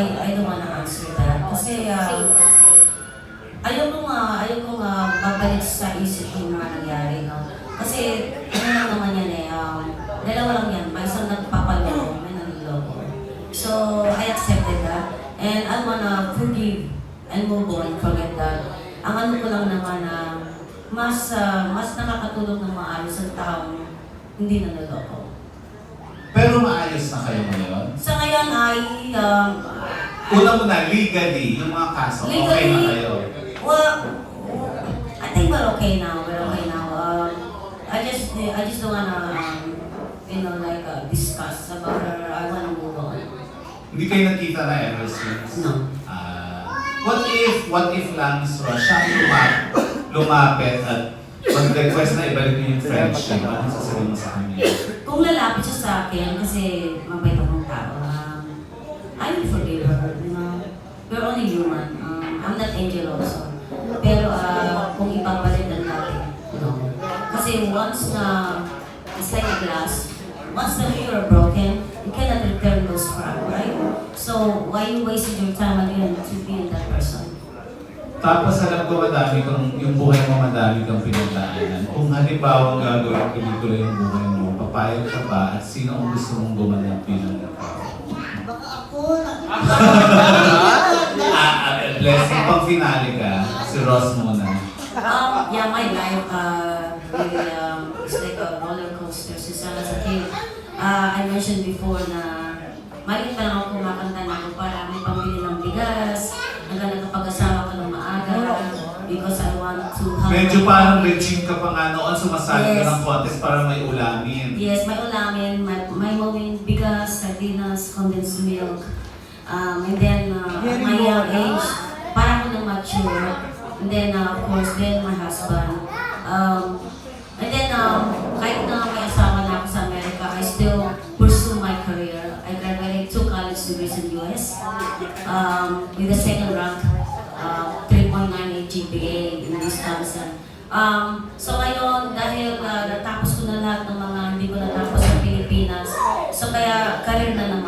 I don't wanna answer that. Kasi ayaw ko babalik sa isip yung mga nangyari, no? Kasi ano lang naman yan dalawa lang yan. May isang nagpapaloko, may nanloko. So, I accepted that. And I wanna forgive and move on, forget that. Ang ano ko lang naman mas nakakatulong ng maayos ang taong hindi nanloko. Pero maayos na kayo ngayon? Sa ngayon ay Una-una, legally, yung mga kaso, okay na kayo? Well, I think we're okay now. I just don't wanna, discuss about her. I wanna move on. Hindi kayo nakita na ever since? No. What if lang siya lumapit at mag-request na ibalik niyo yung friendship? Anong sasabihin mo sa kanya? Kung lalapit siya sa akin, kasi mabait akong tao, I will forgive her, you know. We're only human. I'm not angel also. Pero kung ipapalitan natin, you know. Kasi once na, it's like a glass, once na you're broken, you cannot return those cracks, right? So, why you wasting your time again to be with that person? Tapos alam ko yung buhay mo madami kang pinagdaanan. Kung halimbawa gagawin pelikula yung buhay mo, papayag ka ba at sino ang gusto mong gumanap bilang Baka ako, blessing, pang finale ka, si Ross muna. Yeah, my life really it's like a roller coaster. Since I was a kid, I mentioned before na maliit pa lang ako kumakanta na ako para may pambili ng bigas, hanggang nakapag-asawa ka ng maaga, because I want to help. Medyo parang regime ka pa nga noon, sumasali ka ng contest para may ulamin. Yes, may ulamin, may mawing bigas, sardinas, condensed milk, and then my young age, para ko na mature. And then, of course, then my husband. And then, kahit na may asawa na ako sa Amerika, I still pursue my career. I graduated 2 college degrees in US with a second rank, 3.98 GPA in Wisconsin. So ngayon, dahil natapos ko na lahat ng mga hindi ko natapos sa Pilipinas, so kaya career na